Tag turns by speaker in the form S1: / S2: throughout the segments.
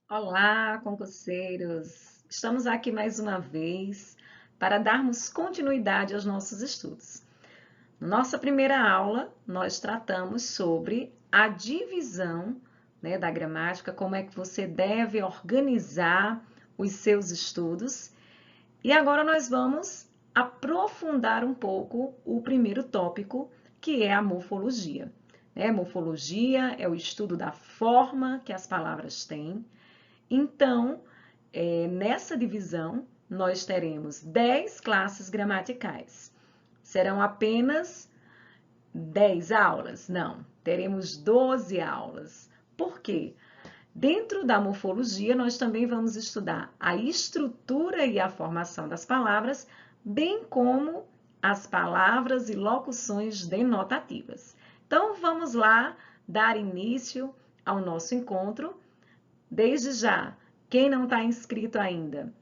S1: Olá, concurseiros! Estamos aqui mais uma vez para darmos continuidade aos nossos estudos. Na nossa primeira aula, nós tratamos sobre a divisão, da gramática, como é que você deve organizar os seus estudos. E agora nós vamos aprofundar um pouco o primeiro tópico, que é a morfologia. Morfologia é o estudo da forma que as palavras têm. Então, nessa divisão, nós teremos 10 classes gramaticais. Serão apenas 10 aulas? Não, teremos 12 aulas. Por quê? Dentro da morfologia, nós também vamos estudar a estrutura e a formação das palavras, bem como as palavras e locuções denotativas. Então, vamos lá dar início ao nosso encontro. Desde já, quem não está inscrito ainda,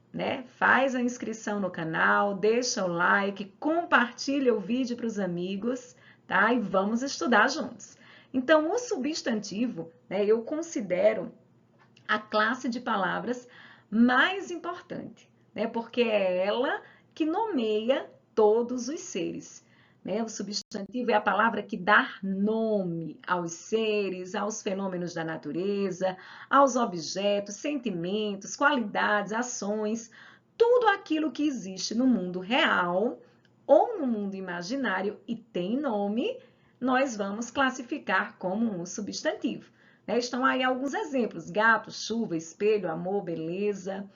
S1: faz a inscrição no canal, deixa o like, compartilha o vídeo para os amigos, tá? E vamos estudar juntos. Então, o substantivo, eu considero a classe de palavras mais importante, porque é ela que nomeia todos os seres. O substantivo é a palavra que dá nome aos seres, aos fenômenos da natureza, aos objetos, sentimentos, qualidades, ações, tudo aquilo que existe no mundo real ou no mundo imaginário e tem nome, nós vamos classificar como um substantivo. Estão aí alguns exemplos: gato, chuva, espelho, amor, beleza,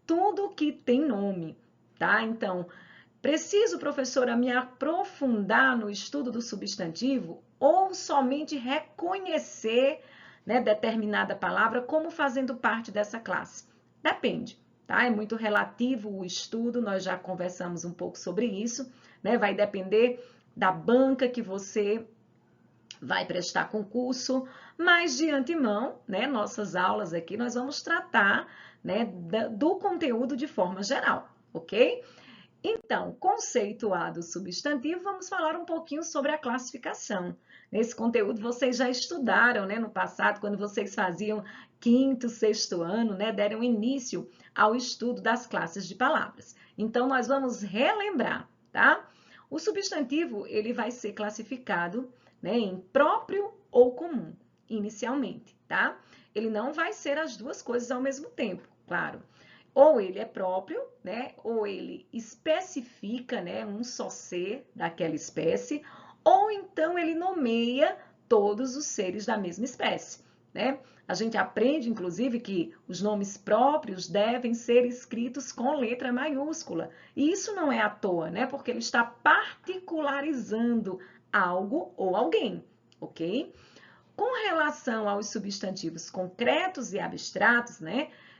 S1: tudo que tem nome, tá? Então, preciso, professora, me aprofundar no estudo do substantivo ou somente reconhecer, determinada palavra como fazendo parte dessa classe? Depende, tá? É muito relativo o estudo, nós já conversamos um pouco sobre isso, Vai depender da banca que você vai prestar concurso, mas de antemão, nossas aulas aqui, nós vamos tratar, do conteúdo de forma geral, ok? Então, conceituado o substantivo, vamos falar um pouquinho sobre a classificação. Nesse conteúdo vocês já estudaram, no passado, quando vocês faziam quinto, sexto ano, deram início ao estudo das classes de palavras. Então, nós vamos relembrar, tá? O substantivo, ele vai ser classificado, em próprio ou comum, inicialmente, tá? Ele não vai ser as duas coisas ao mesmo tempo, claro. Ou ele é próprio, ou ele especifica, um só ser daquela espécie, ou então ele nomeia todos os seres da mesma espécie, A gente aprende, inclusive, que os nomes próprios devem ser escritos com letra maiúscula. E isso não é à toa, Porque ele está particularizando algo ou alguém, ok? Com relação aos substantivos concretos e abstratos,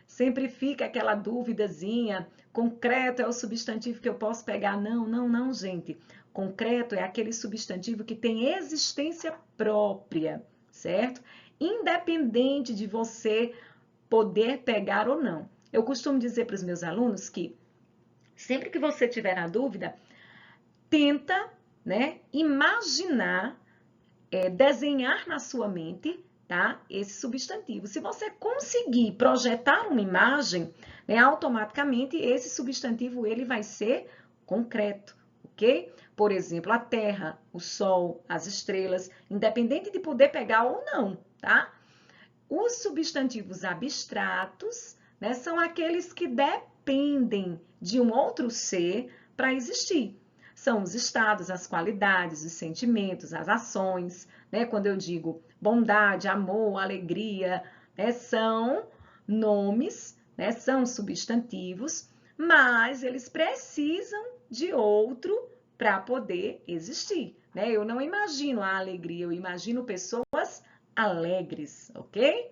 S1: sempre fica aquela duvidazinha: concreto é o substantivo que eu posso pegar? Não, não, não, gente. Concreto é aquele substantivo que tem existência própria, certo? Independente de você poder pegar ou não. Eu costumo dizer para os meus alunos que sempre que você tiver na dúvida, tenta, imaginar, desenhar na sua mente, tá? Esse substantivo. Se você conseguir projetar uma imagem, automaticamente esse substantivo ele vai ser concreto, ok? Por exemplo, a terra, o sol, as estrelas, independente de poder pegar ou não, tá? Os substantivos abstratos, são aqueles que dependem de um outro ser para existir. São os estados, as qualidades, os sentimentos, as ações, Quando eu digo bondade, amor, alegria, são nomes, são substantivos, mas eles precisam de outro para poder existir, Eu não imagino a alegria, eu imagino pessoas alegres, ok?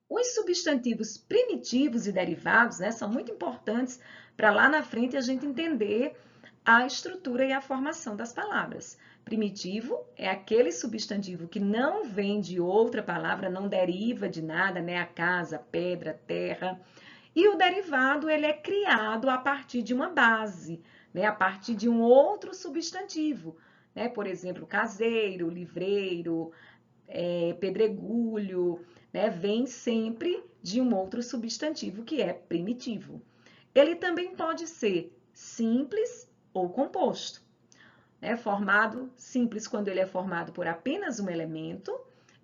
S1: Os substantivos primitivos e derivados, são muito importantes para lá na frente a gente entender a estrutura e a formação das palavras. Primitivo é aquele substantivo que não vem de outra palavra, não deriva de nada, a casa, pedra, terra. E o derivado, ele é criado a partir de uma base, a partir de um outro substantivo, Por exemplo, caseiro, livreiro, pedregulho, né, vem sempre de um outro substantivo que é primitivo. Ele também pode ser simples ou composto, né? Formado simples quando ele é formado por apenas um elemento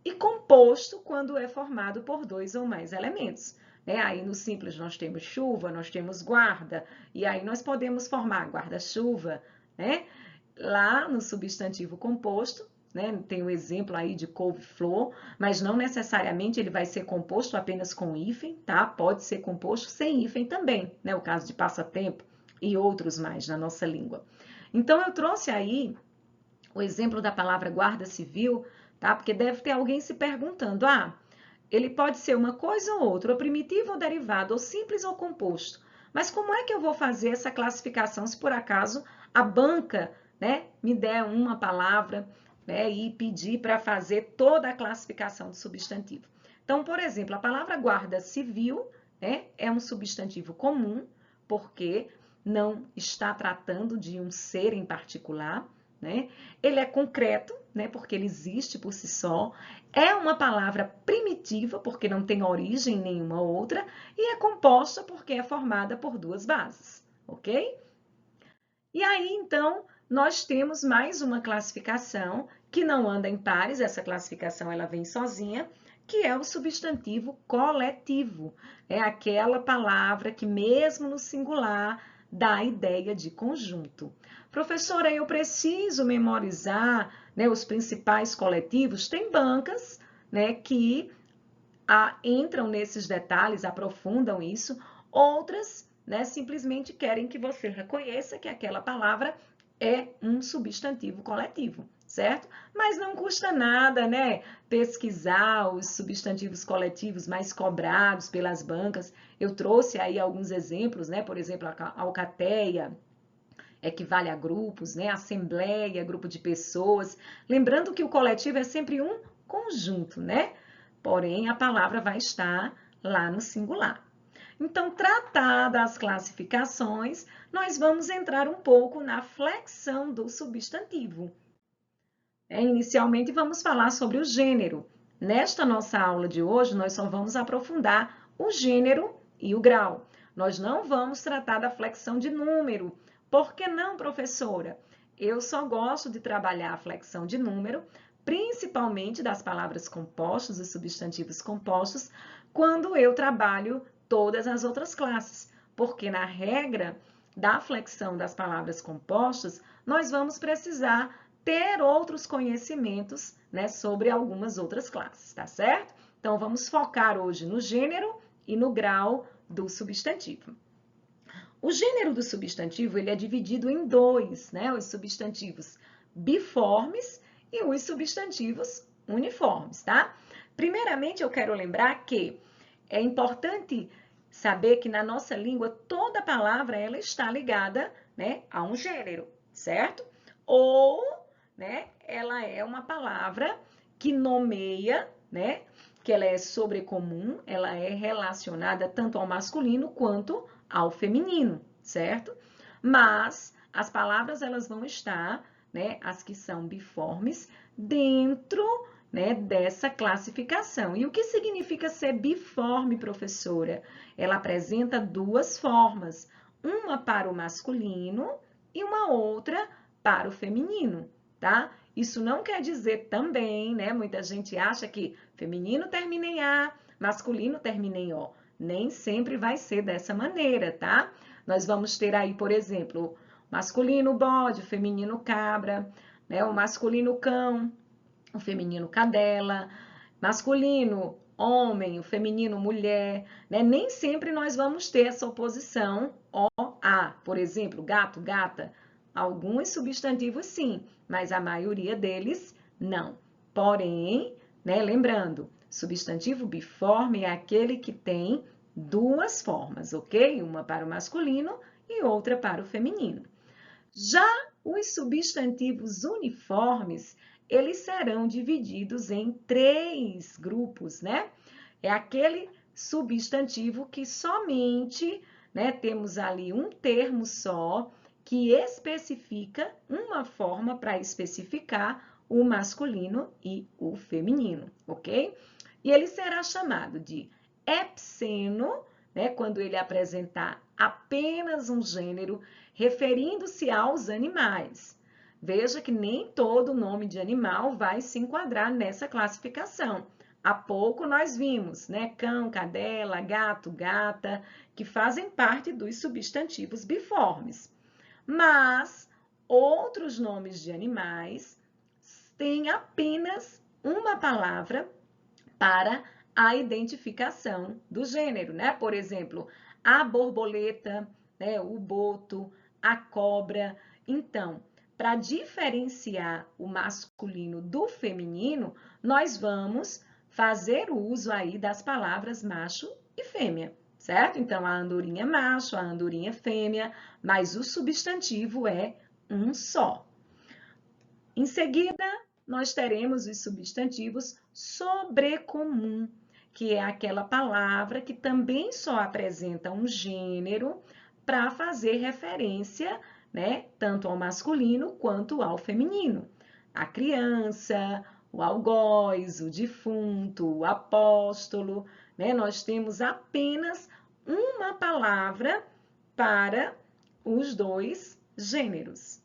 S1: e composto quando é formado por dois ou mais elementos. Né? Aí no simples nós temos chuva, nós temos guarda, e aí nós podemos formar guarda-chuva, né? Lá no substantivo composto, né? Tem o exemplo aí de couve-flor, mas não necessariamente ele vai ser composto apenas com hífen, tá? Pode ser composto sem hífen também, né? O caso de passatempo e outros mais na nossa língua. Então, eu trouxe aí o exemplo da palavra guarda civil, tá? Porque deve ter alguém se perguntando, ele pode ser uma coisa ou outra, ou primitivo ou derivado, ou simples ou composto. Mas como é que eu vou fazer essa classificação se por acaso a banca, né, me der uma palavra, né, e pedir para fazer toda a classificação do substantivo? Então, por exemplo, a palavra guarda civil, né, é um substantivo comum, porque não está tratando de um ser em particular, né? Ele é concreto, né, porque ele existe por si só, é uma palavra primitiva, porque não tem origem nenhuma outra, e é composta porque é formada por duas bases, ok? E aí, então, nós temos mais uma classificação que não anda em pares, essa classificação ela vem sozinha, que é o substantivo coletivo. É aquela palavra que, mesmo no singular, dá a ideia de conjunto. Professora, eu preciso memorizar, né, os principais coletivos? Tem bancas, né, que entram nesses detalhes, aprofundam isso, outras, né, simplesmente querem que você reconheça que aquela palavra é um substantivo coletivo, certo? Mas não custa nada, né, pesquisar os substantivos coletivos mais cobrados pelas bancas. Eu trouxe aí alguns exemplos, né, por exemplo, a alcateia equivale a grupos, né, assembleia, grupo de pessoas. Lembrando que o coletivo é sempre um conjunto, né? Porém, a palavra vai estar lá no singular. Então, tratadas as classificações, nós vamos entrar um pouco na flexão do substantivo. Inicialmente, vamos falar sobre o gênero. Nesta nossa aula de hoje, nós só vamos aprofundar o gênero e o grau. Nós não vamos tratar da flexão de número. Por que não, professora? Eu só gosto de trabalhar a flexão de número, principalmente das palavras compostas e substantivos compostos, quando eu trabalho todas as outras classes, porque na regra da flexão das palavras compostas, nós vamos precisar ter outros conhecimentos, né, sobre algumas outras classes, tá certo? Então, vamos focar hoje no gênero e no grau do substantivo. O gênero do substantivo ele é dividido em dois, né? Os substantivos biformes e os substantivos uniformes, tá? Primeiramente, eu quero lembrar que é importante saber que na nossa língua toda palavra ela está ligada, né, a um gênero, certo? Ou, né, ela é uma palavra que nomeia, né, que ela é sobrecomum, ela é relacionada tanto ao masculino quanto ao feminino, certo? Mas as palavras elas vão estar, né, as que são biformes, dentro, né, dessa classificação. E o que significa ser biforme, professora? Ela apresenta duas formas, uma para o masculino e uma outra para o feminino, tá? Isso não quer dizer também, né? Muita gente acha que feminino termina em A, masculino termina em O. Nem sempre vai ser dessa maneira, tá? Nós vamos ter aí, por exemplo, masculino bode, feminino cabra, né? O masculino cão, o feminino cadela, masculino homem, o feminino mulher, né? Nem sempre nós vamos ter essa oposição O-A, por exemplo, gato, gata. Alguns substantivos sim, mas a maioria deles não. Porém, né, lembrando, substantivo biforme é aquele que tem duas formas, ok? Uma para o masculino e outra para o feminino. Já os substantivos uniformes, eles serão divididos em três grupos, né? É aquele substantivo que somente, né, temos ali um termo só que especifica uma forma para especificar o masculino e o feminino, ok? E ele será chamado de epseno, né, quando ele apresentar apenas um gênero, referindo-se aos animais. Veja que nem todo nome de animal vai se enquadrar nessa classificação. Há pouco nós vimos, né, cão, cadela, gato, gata, que fazem parte dos substantivos biformes. Mas outros nomes de animais têm apenas uma palavra para a identificação do gênero, né? Por exemplo, a borboleta, né, o boto, a cobra. Então, para diferenciar o masculino do feminino, nós vamos fazer uso aí das palavras macho e fêmea, certo? Então, a andorinha é macho, a andorinha é fêmea, mas o substantivo é um só. Em seguida, nós teremos os substantivos sobrecomum, que é aquela palavra que também só apresenta um gênero para fazer referência, né, tanto ao masculino quanto ao feminino. A criança, o algoz, o defunto, o apóstolo, né? Nós temos apenas uma palavra para os dois gêneros.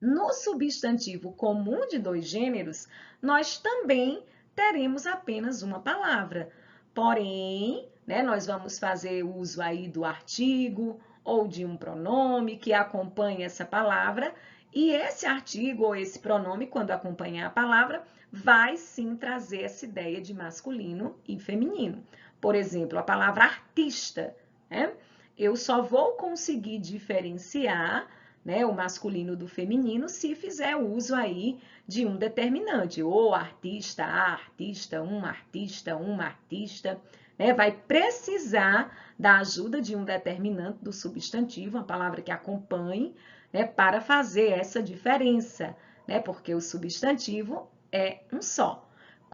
S1: No substantivo comum de dois gêneros, nós também teremos apenas uma palavra. Porém, né, nós vamos fazer uso aí do artigo ou de um pronome que acompanhe essa palavra, e esse artigo ou esse pronome, quando acompanhar a palavra, vai sim trazer essa ideia de masculino e feminino. Por exemplo, a palavra artista, né? Eu só vou conseguir diferenciar, né, o masculino do feminino se fizer uso aí de um determinante, ou artista, a artista, uma artista, né, vai precisar da ajuda de um determinante do substantivo, uma palavra que acompanhe, né, para fazer essa diferença, né, porque o substantivo é um só.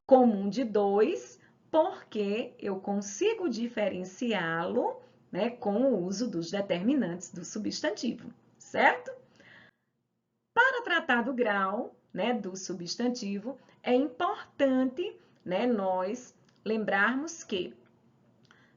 S1: Comum de dois, porque eu consigo diferenciá-lo, né, com o uso dos determinantes do substantivo, certo? Para tratar do grau, né, do substantivo, é importante, né, nós lembrarmos que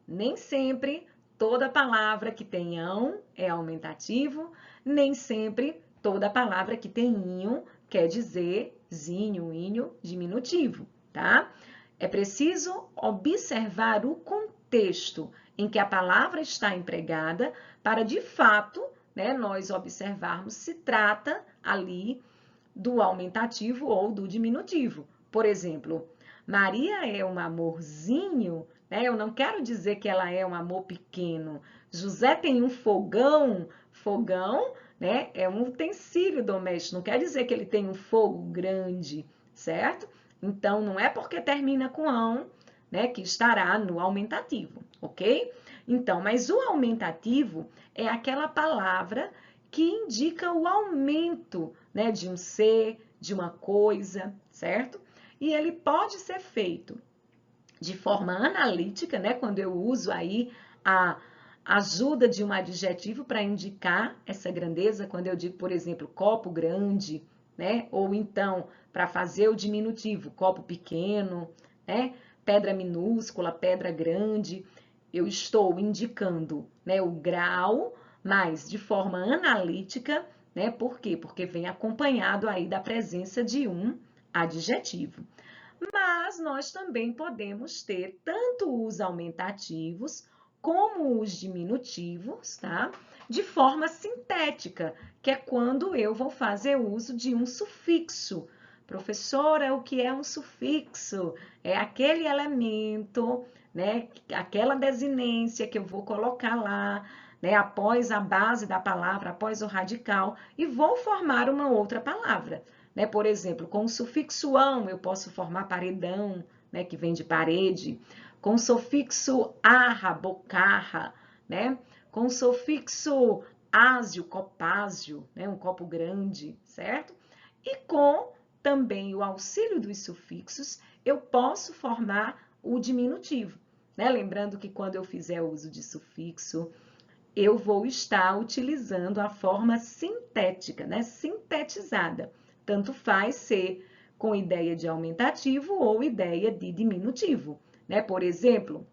S1: nem sempre toda palavra que tem ão é aumentativo, nem sempre toda palavra que tem inho quer dizer zinho, inho, diminutivo, tá? É preciso observar o contexto em que a palavra está empregada para, de fato, né, nós observarmos se trata ali do aumentativo ou do diminutivo. Por exemplo, Maria é um amorzinho, né? Eu não quero dizer que ela é um amor pequeno. José tem um fogão, fogão, né, é um utensílio doméstico, não quer dizer que ele tem um fogo grande, certo? Então, não é porque termina com ão, né, que estará no aumentativo, ok? Então, mas o aumentativo é aquela palavra que indica o aumento, né, de um ser, de uma coisa, certo? E ele pode ser feito de forma analítica, né, quando eu uso aí a ajuda de um adjetivo para indicar essa grandeza, quando eu digo, por exemplo, copo grande, né, ou então para fazer o diminutivo, copo pequeno, né, pedra minúscula, pedra grande, eu estou indicando, né, o grau, mas de forma analítica, né? Por quê? Porque vem acompanhado aí da presença de um adjetivo. Mas nós também podemos ter tanto os aumentativos como os diminutivos, tá? De forma sintética, que é quando eu vou fazer uso de um sufixo. Professora, o que é um sufixo? É aquele elemento, né? Aquela desinência que eu vou colocar lá, né? Após a base da palavra, após o radical, e vou formar uma outra palavra. Né? Por exemplo, com o sufixo ão, eu posso formar paredão, né? Que vem de parede. Com o sufixo arra, bocarra, né? Com o sufixo ásio, copásio, né? Um copo grande, certo? E com também o auxílio dos sufixos, eu posso formar o diminutivo, né? Lembrando que quando eu fizer uso de sufixo, eu vou estar utilizando a forma sintética, né? Sintetizada. Tanto faz ser com ideia de aumentativo ou ideia de diminutivo, né? Por exemplo,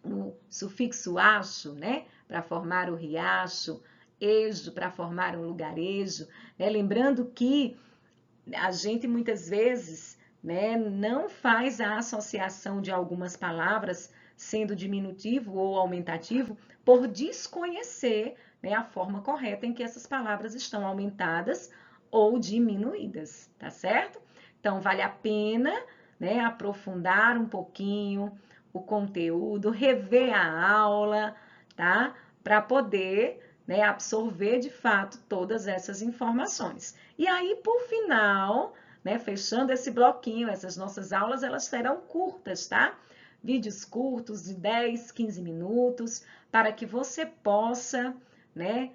S1: o sufixo acho, né? Para formar o riacho, ejo para formar um lugarejo, né? Lembrando que a gente muitas vezes, né, não faz a associação de algumas palavras sendo diminutivo ou aumentativo por desconhecer, né, a forma correta em que essas palavras estão aumentadas ou diminuídas, tá certo? Então, vale a pena, né, aprofundar um pouquinho o conteúdo, rever a aula, tá? Para poder, né, absorver de fato todas essas informações. E aí, por final, né, fechando esse bloquinho, essas nossas aulas, elas serão curtas, tá? Vídeos curtos de 10, 15 minutos, para que você possa, né,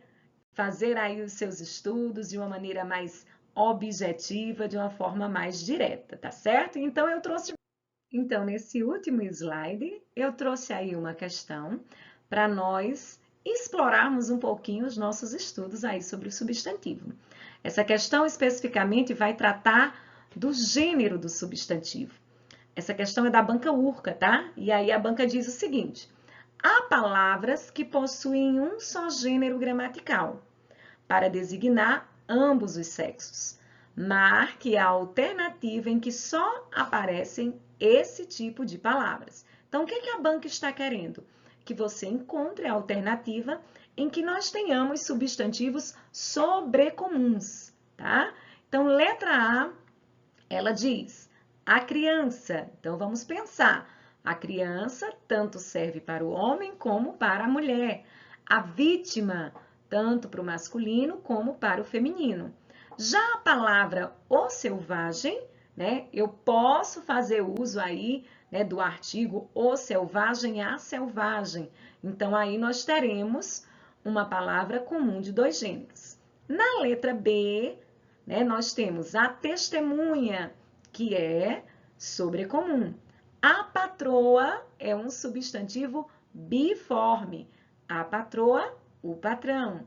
S1: fazer aí os seus estudos de uma maneira mais objetiva, de uma forma mais direta, tá certo? Então, nesse último slide, eu trouxe aí uma questão para nós explorarmos um pouquinho os nossos estudos aí sobre o substantivo. Essa questão especificamente vai tratar do gênero do substantivo. Essa questão é da banca Urca, tá? E aí a banca diz o seguinte: há palavras que possuem um só gênero gramatical para designar ambos os sexos. Marque a alternativa em que só aparecem esse tipo de palavras. Então, o que a banca está querendo? Que você encontre a alternativa em que nós tenhamos substantivos sobrecomuns, tá? Então, letra A, ela diz a criança. Então, vamos pensar. A criança tanto serve para o homem como para a mulher. A vítima, tanto para o masculino como para o feminino. Já a palavra o selvagem, né? Eu posso fazer uso aí, né, do artigo o selvagem, a selvagem. Então, aí nós teremos uma palavra comum de dois gêneros. Na letra B, né, nós temos a testemunha, que é sobrecomum. A patroa é um substantivo biforme. A patroa, o patrão.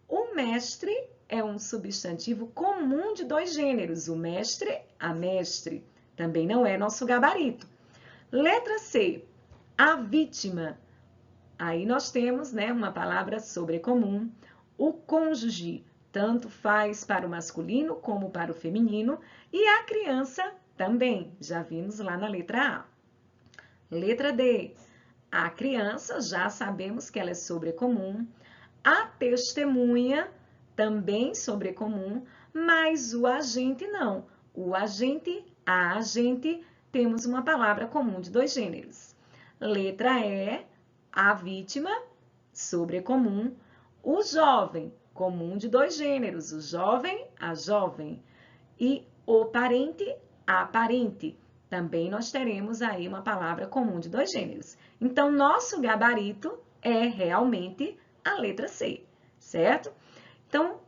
S1: O mestre é um substantivo comum de dois gêneros. O mestre, a mestre. Também não é nosso gabarito. Letra C, a vítima. Aí nós temos, né, uma palavra sobrecomum. O cônjuge, tanto faz para o masculino como para o feminino. E a criança também, já vimos lá na letra A. Letra D, a criança, já sabemos que ela é sobrecomum. A testemunha, também sobrecomum, mas o agente não. O agente, a agente, temos uma palavra comum de dois gêneros. Letra E, a vítima, sobrecomum. O jovem, comum de dois gêneros. O jovem, a jovem. E o parente, a parente. Também nós teremos aí uma palavra comum de dois gêneros. Então, nosso gabarito é realmente a letra C, certo? Então,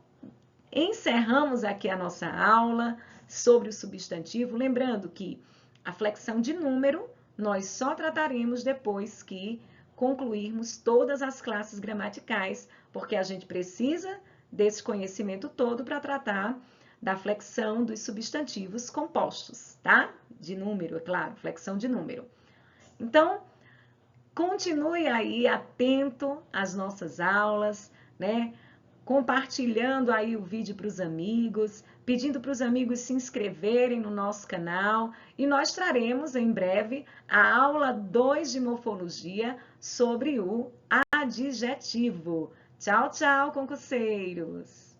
S1: encerramos aqui a nossa aula sobre o substantivo, lembrando que a flexão de número nós só trataremos depois que concluirmos todas as classes gramaticais, porque a gente precisa desse conhecimento todo para tratar da flexão dos substantivos compostos, tá? De número, é claro, flexão de número. Então, continue aí atento às nossas aulas, né? Compartilhando aí o vídeo para os amigos, pedindo para os amigos se inscreverem no nosso canal e nós traremos em breve a aula 2 de morfologia sobre o adjetivo. Tchau, tchau, concurseiros!